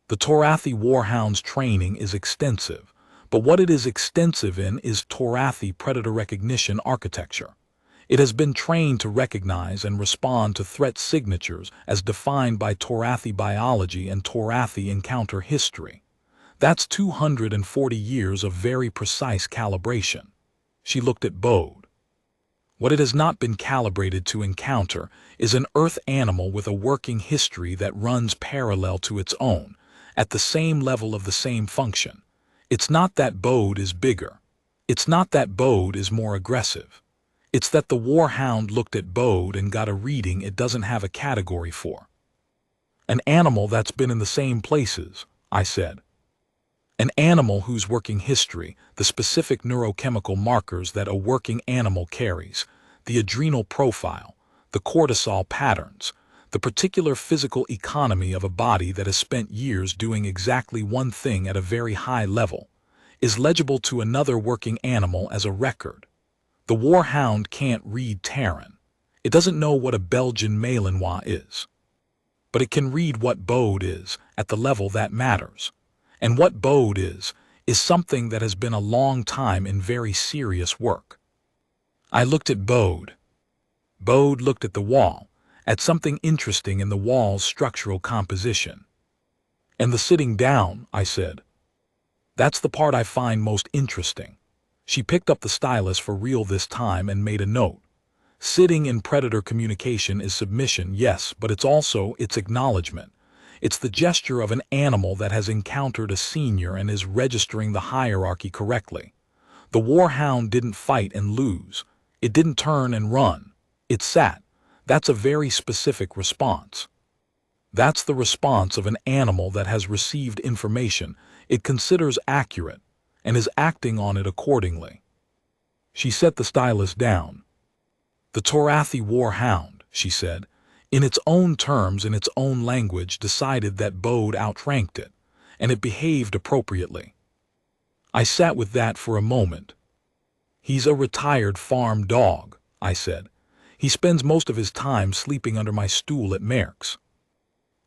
Speaker 1: "The Torathi warhound's training is extensive, but what it is extensive in is Torathi predator recognition architecture. It has been trained to recognize and respond to threat signatures as defined by Torathi biology and Torathi encounter history. That's 240 years of very precise calibration." She looked at Bode. "What it has not been calibrated to encounter is an Earth animal with a working history that runs parallel to its own, at the same level of the same function. It's not that Bode is bigger. It's not that Bode is more aggressive. It's that the warhound looked at Bode and got a reading it doesn't have a category for." "An animal that's been in the same places," I said. "An animal whose working history, the specific neurochemical markers that a working animal carries, the adrenal profile, the cortisol patterns, the particular physical economy of a body that has spent years doing exactly one thing at a very high level, is legible to another working animal as a record. The warhound can't read Terran. It doesn't know what a Belgian Malinois is. But it can read what Bode is at the level that matters. And what Bode is something that has been a long time in very serious work." I looked at Bode. Bode looked at the wall, at something interesting in the wall's structural composition. "And the sitting down," I said. "That's the part I find most interesting." She picked up the stylus for real this time and made a note. "Sitting in predator communication is submission, yes, but it's also its acknowledgement. It's the gesture of an animal that has encountered a senior and is registering the hierarchy correctly. The warhound didn't fight and lose. It didn't turn and run. It sat. That's a very specific response. That's the response of an animal that has received information it considers accurate and is acting on it accordingly." She set the stylus down. "The Torathi warhound," she said, "in its own terms, in its own language, decided that Bode outranked it, and it behaved appropriately." I sat with that for a moment. "He's a retired farm dog," I said. "He spends most of his time sleeping under my stool at Merck's."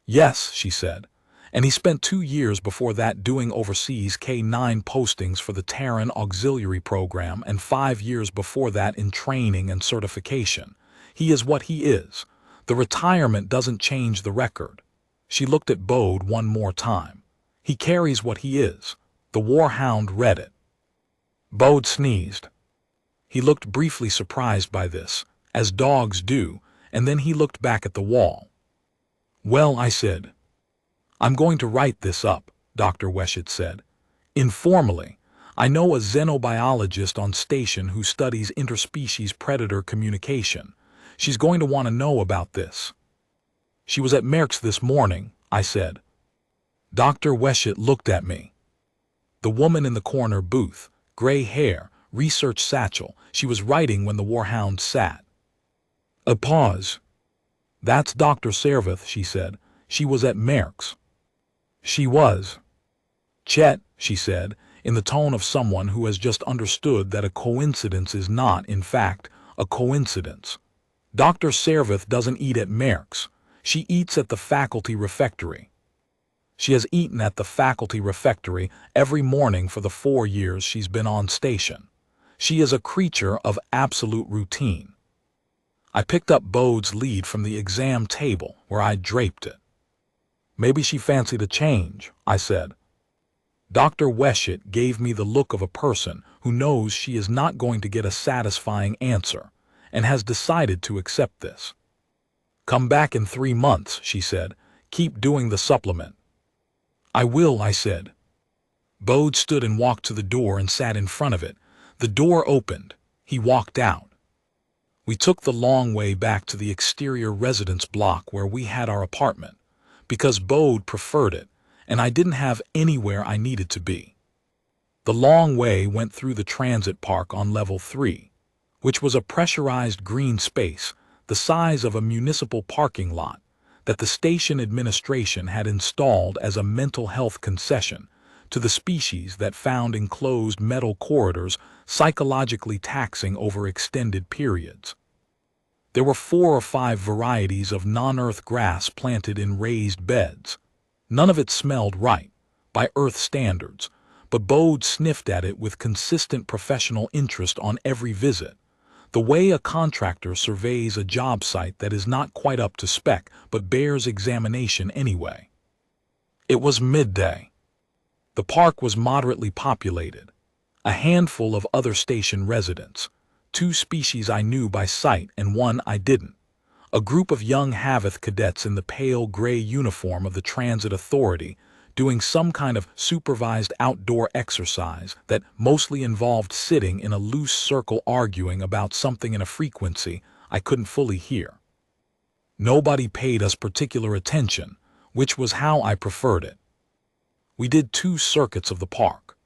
Speaker 1: "Yes," she said, "and he spent 2 years before that doing overseas K-9 postings for the Terran Auxiliary Program and 5 years before that in training and certification. He is what he is. The retirement doesn't change the record." She looked at Bode one more time. "He carries what he is." The warhound read it. Bode sneezed. He looked briefly surprised by this, as dogs do, and then he looked back at the wall. "Well," I said. "I'm going to write this up," Dr. Weshett said. "Informally, I know a xenobiologist on station who studies interspecies predator communication. She's going to want to know about this." "She was at Merck's this morning," I said. Dr. Weshett looked at me. The woman in the corner booth, gray hair, research satchel, she was writing when the warhound sat. A pause. "That's Dr. Servith," she said. "She was at Merck's." "She was." "Chet," she said, in the tone of someone who has just understood that a coincidence is not, in fact, a coincidence. "Dr. Servith doesn't eat at Merck's. She eats at the faculty refectory. She has eaten at the faculty refectory every morning for the 4 years she's been on station. She is a creature of absolute routine." I picked up Bode's lead from the exam table where I'd draped it. "Maybe she fancied a change," I said. Dr. Weshett gave me the look of a person who knows she is not going to get a satisfying answer and has decided to accept this. "Come back in 3 months," she said. "Keep doing the supplement." "I will," I said. Bode stood and walked to the door and sat in front of it. The door opened. He walked out. We took the long way back to the exterior residence block where we had our apartment, because Bode preferred it, and I didn't have anywhere I needed to be. The long way went through the transit park on level 3, which was a pressurized green space the size of a municipal parking lot that the station administration had installed as a mental health concession to the species that found enclosed metal corridors psychologically taxing over extended periods. There were 4 or 5 varieties of non-earth grass planted in raised beds. None of it smelled right, by Earth standards, but Bode sniffed at it with consistent professional interest on every visit, the way a contractor surveys a job site that is not quite up to spec but bears examination anyway. It was midday. The park was moderately populated. A handful of other station residents, 2 species I knew by sight and 1 I didn't. A group of young Haveth cadets in the pale gray uniform of the Transit Authority doing some kind of supervised outdoor exercise that mostly involved sitting in a loose circle arguing about something in a frequency I couldn't fully hear. Nobody paid us particular attention, which was how I preferred it. We did 2 circuits of the park.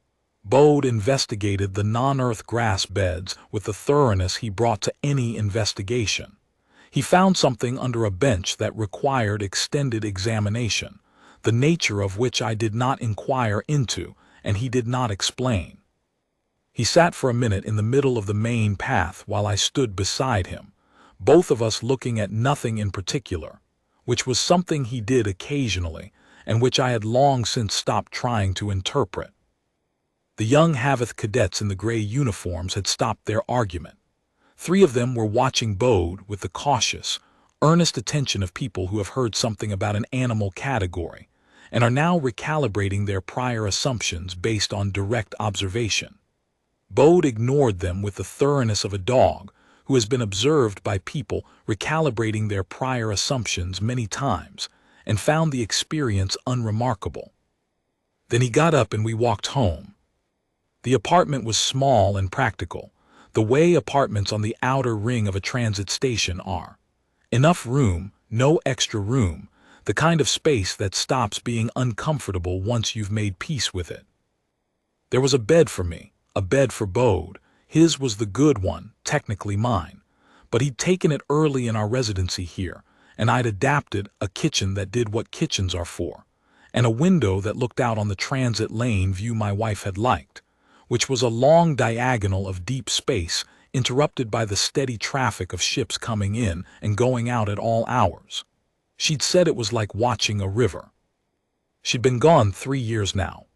Speaker 1: Bode investigated the non-earth grass beds with the thoroughness he brought to any investigation. He found something under a bench that required extended examination, the nature of which I did not inquire into, and he did not explain. He sat for a minute in the middle of the main path while I stood beside him, both of us looking at nothing in particular, which was something he did occasionally, and which I had long since stopped trying to interpret. The young Haveth cadets in the gray uniforms had stopped their argument. 3 of them were watching Bode with the cautious, earnest attention of people who have heard something about an animal category and are now recalibrating their prior assumptions based on direct observation. Bode ignored them with the thoroughness of a dog who has been observed by people recalibrating their prior assumptions many times and found the experience unremarkable. Then he got up and we walked home. The apartment was small and practical, the way apartments on the outer ring of a transit station are. Enough room, no extra room, the kind of space that stops being uncomfortable once you've made peace with it. There was a bed for me, a bed for Bode. His was the good one, technically mine, but he'd taken it early in our residency here, and I'd adapted a kitchen that did what kitchens are for, and a window that looked out on the transit lane view my wife had liked, which was a long diagonal of deep space interrupted by the steady traffic of ships coming in and going out at all hours. She'd said it was like watching a river. She'd been gone 3 years now.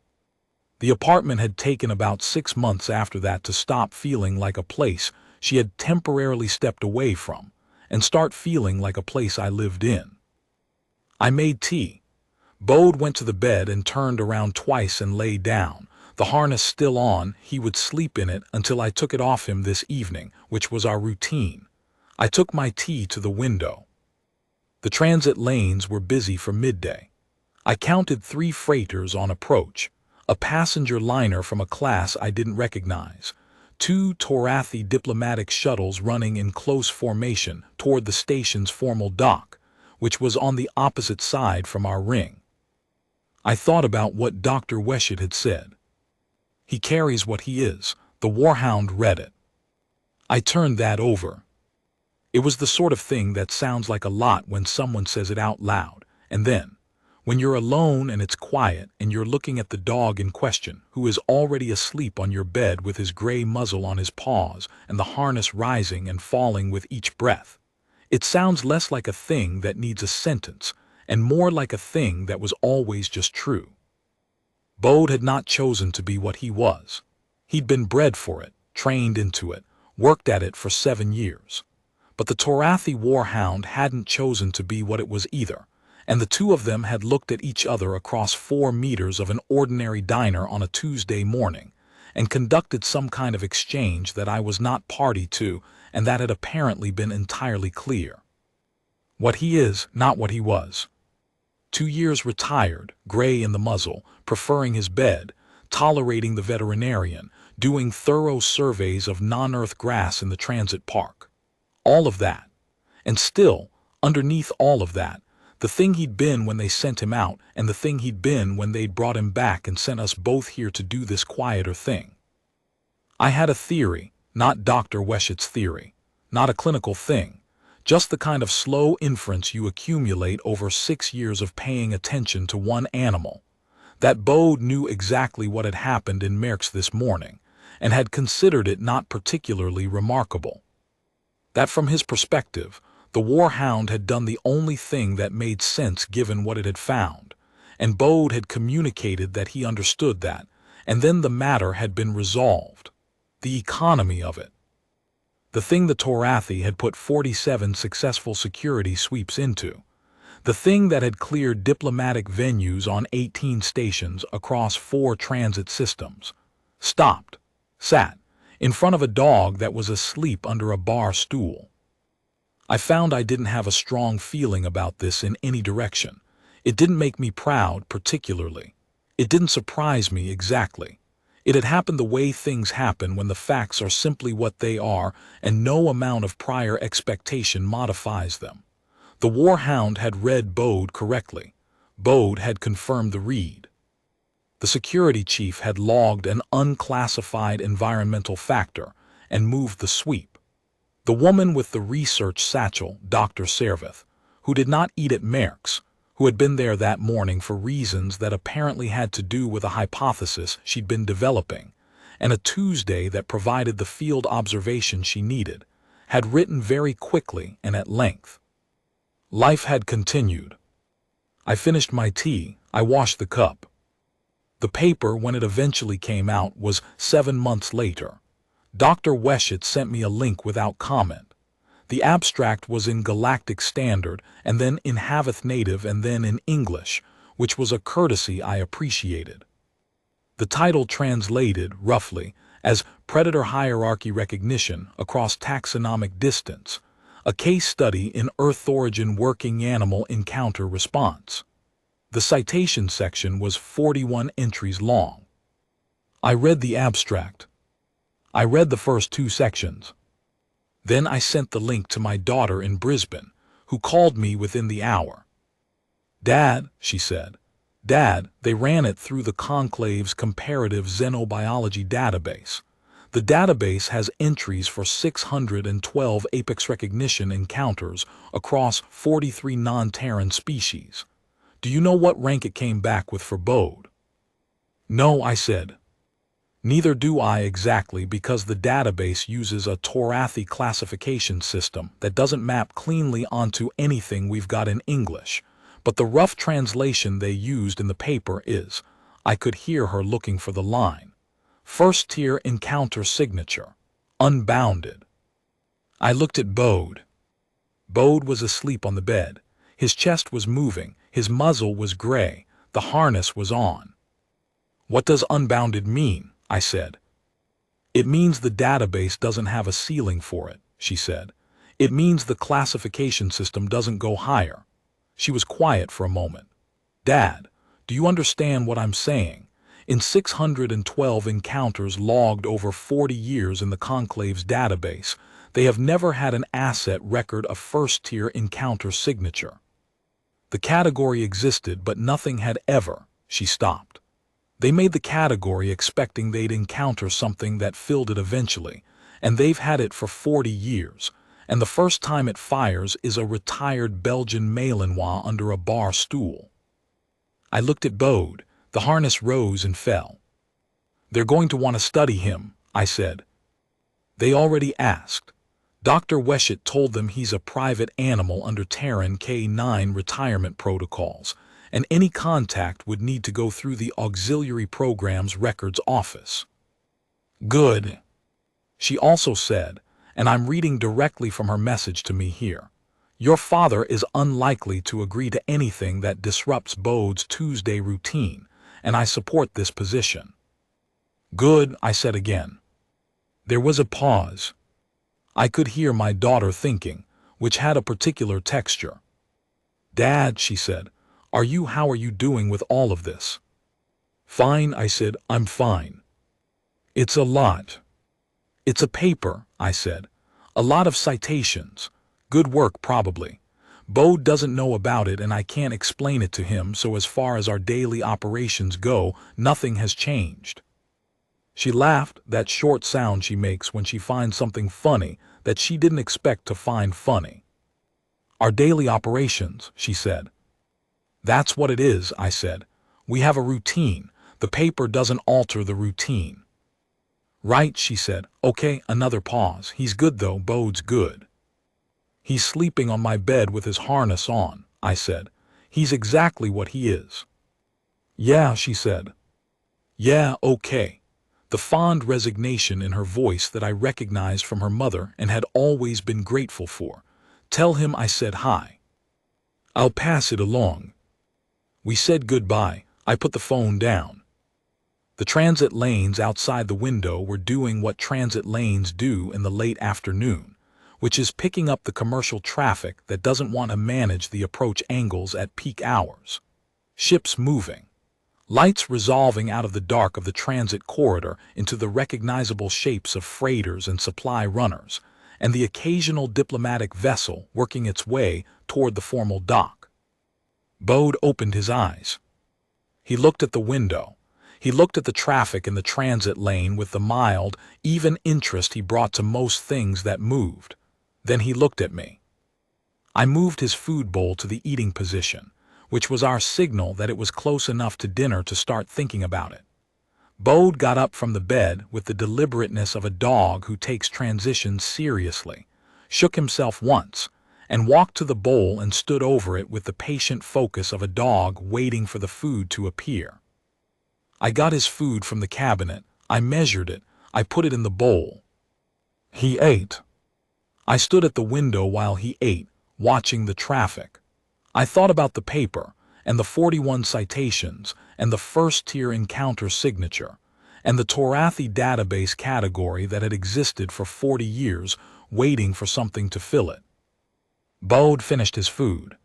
Speaker 1: The apartment had taken about 6 months after that to stop feeling like a place she had temporarily stepped away from and start feeling like a place I lived in. I made tea. Bode went to the bed and turned around twice and lay down. The harness still on, he would sleep in it until I took it off him this evening, which was our routine. I took my tea to the window. The transit lanes were busy for midday. I counted 3 freighters on approach, a passenger liner from a class I didn't recognize, 2 Torathi diplomatic shuttles running in close formation toward the station's formal dock, which was on the opposite side from our ring. I thought about what Dr. Weshett had said. He carries what he is. The Warhound read it. I turned that over. It was the sort of thing that sounds like a lot when someone says it out loud, and then, when you're alone and it's quiet and you're looking at the dog in question, who is already asleep on your bed with his gray muzzle on his paws and the harness rising and falling with each breath, it sounds less like a thing that needs a sentence and more like a thing that was always just true. Bode had not chosen to be what he was. He'd been bred for it, trained into it, worked at it for 7 years. But the Torathi Warhound hadn't chosen to be what it was either, and the two of them had looked at each other across 4 meters of an ordinary diner on a Tuesday morning, and conducted some kind of exchange that I was not party to and that had apparently been entirely clear. What he is, not what he was. 2 years retired, gray in the muzzle, preferring his bed, tolerating the veterinarian, doing thorough surveys of non-earth grass in the transit park. All of that. And still, underneath all of that, the thing he'd been when they sent him out and the thing he'd been when they'd brought him back and sent us both here to do this quieter thing. I had a theory, not Dr. Weshett's theory, not a clinical thing, just the kind of slow inference you accumulate over 6 years of paying attention to one animal, that Bode knew exactly what had happened in Merckx this morning and had considered it not particularly remarkable. That from his perspective, the Warhound had done the only thing that made sense given what it had found, and Bode had communicated that he understood that, and then the matter had been resolved. The economy of it. The thing the Torathi had put 47 successful security sweeps into. The thing that had cleared diplomatic venues on 18 stations across 4 transit systems. Stopped. Sat. In front of a dog that was asleep under a bar stool. I found I didn't have a strong feeling about this in any direction. It didn't make me proud particularly. It didn't surprise me exactly. It had happened the way things happen when the facts are simply what they are and no amount of prior expectation modifies them. The Warhound had read Bode correctly. Bode had confirmed the read. The security chief had logged an unclassified environmental factor and moved the sweep. The woman with the research satchel, Dr. Servith, who did not eat at Merckx, who had been there that morning for reasons that apparently had to do with a hypothesis she'd been developing, and a Tuesday that provided the field observation she needed, had written very quickly and at length. Life had continued. I finished my tea, I washed the cup. The paper, when it eventually came out, was 7 months later. Dr. Weshett sent me a link without comment. The abstract was in Galactic Standard, and then in Haveth Native, and then in English, which was a courtesy I appreciated. The title translated, roughly, as Predator Hierarchy Recognition Across Taxonomic Distance, a case study in Earth origin working animal encounter response. The citation section was 41 entries long. I read the abstract. I read the first 2 sections. Then I sent the link to my daughter in Brisbane, who called me within the hour. "Dad," she said, "Dad, they ran it through the Conclave's comparative xenobiology database. The database has entries for 612 apex recognition encounters across 43 non-Terran species. Do you know what rank it came back with for Bode?" "No," I said. "Neither do I exactly, because the database uses a Torathi classification system that doesn't map cleanly onto anything we've got in English, but the rough translation they used in the paper is," I could hear her looking for the line, "first-tier encounter signature, unbounded." I looked at Bode. Bode was asleep on the bed. His chest was moving, his muzzle was gray, the harness was on. "What does unbounded mean?" I said. "It means the database doesn't have a ceiling for it," she said. It means the classification system doesn't go higher. She was quiet for a moment. Dad, do you understand what I'm saying? In 612 encounters logged over 40 years in the Conclave's database, they have never had an asset record a first-tier encounter signature. The category existed, but nothing had ever. She stopped. They made the category expecting they'd encounter something that filled it eventually, and they've had it for 40 years, and the first time it fires is a retired Belgian Malinois under a bar stool. I looked at Bode. The harness rose and fell. They're going to want to study him, I said. They already asked. Dr. Weshett told them he's a private animal under Terran K9 retirement protocols, and any contact would need to go through the Auxiliary Programs Records Office. Good. She also said, and I'm reading directly from her message to me here, your father is unlikely to agree to anything that disrupts Bode's Tuesday routine, and I support this position. Good, I said again. There was a pause. I could hear my daughter thinking, which had a particular texture. Dad, she said, how are you doing with all of this? Fine, I said, I'm fine. It's a lot. It's a paper, I said. A lot of citations. Good work, probably. Bode doesn't know about it and I can't explain it to him, so as far as our daily operations go, nothing has changed. She laughed, that short sound she makes when she finds something funny that she didn't expect to find funny. Our daily operations, she said. That's what it is, I said. We have a routine. The paper doesn't alter the routine. Right, she said. Okay, another pause. He's good though, Bode's good. He's sleeping on my bed with his harness on, I said. He's exactly what he is. Yeah, she said. Yeah, okay. The fond resignation in her voice that I recognized from her mother and had always been grateful for. Tell him I said hi. I'll pass it along. We said goodbye. I put the phone down. The transit lanes outside the window were doing what transit lanes do in the late afternoon, which is picking up the commercial traffic that doesn't want to manage the approach angles at peak hours. Ships moving. Lights resolving out of the dark of the transit corridor into the recognizable shapes of freighters and supply runners, and the occasional diplomatic vessel working its way toward the formal dock. Bode opened his eyes. He looked at the window. He looked at the traffic in the transit lane with the mild, even interest he brought to most things that moved. Then he looked at me. I moved his food bowl to the eating position, which was our signal that it was close enough to dinner to start thinking about it. Bode got up from the bed with the deliberateness of a dog who takes transitions seriously, shook himself once, and walked to the bowl and stood over it with the patient focus of a dog waiting for the food to appear. I got his food from the cabinet, I measured it, I put it in the bowl. He ate. I stood at the window while he ate, watching the traffic. I thought about the paper, and the 41 citations, and the first-tier encounter signature, and the Torathi database category that had existed for 40 years, waiting for something to fill it. Bode finished his food.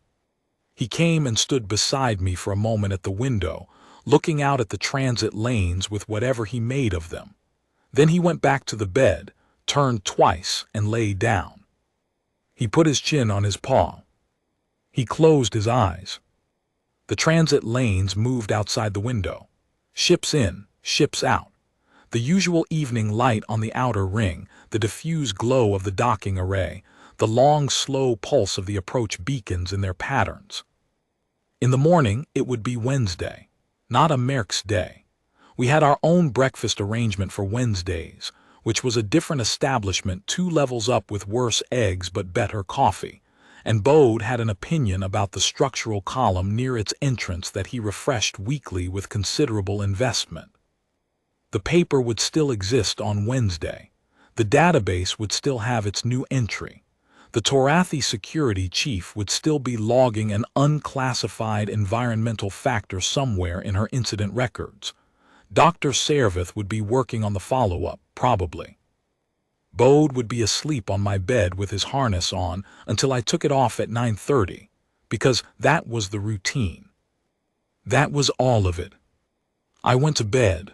Speaker 1: He came and stood beside me for a moment at the window, looking out at the transit lanes with whatever he made of them. Then he went back to the bed, turned twice, and lay down. He put his chin on his paw. He closed his eyes. The transit lanes moved outside the window. Ships in, ships out. The usual evening light on the outer ring, the diffuse glow of the docking array, the long, slow pulse of the approach beacons in their patterns. In the morning, it would be Wednesday. Not a Merck's day. We had our own breakfast arrangement for Wednesdays, which was a different establishment 2 levels up with worse eggs but better coffee, and Bode had an opinion about the structural column near its entrance that he refreshed weekly with considerable investment. The paper would still exist on Wednesday. The database would still have its new entry. The Torathi security chief would still be logging an unclassified environmental factor somewhere in her incident records. Dr. Servith would be working on the follow-up, probably. Bode would be asleep on my bed with his harness on until I took it off at 9:30, because that was the routine. That was all of it. I went to bed,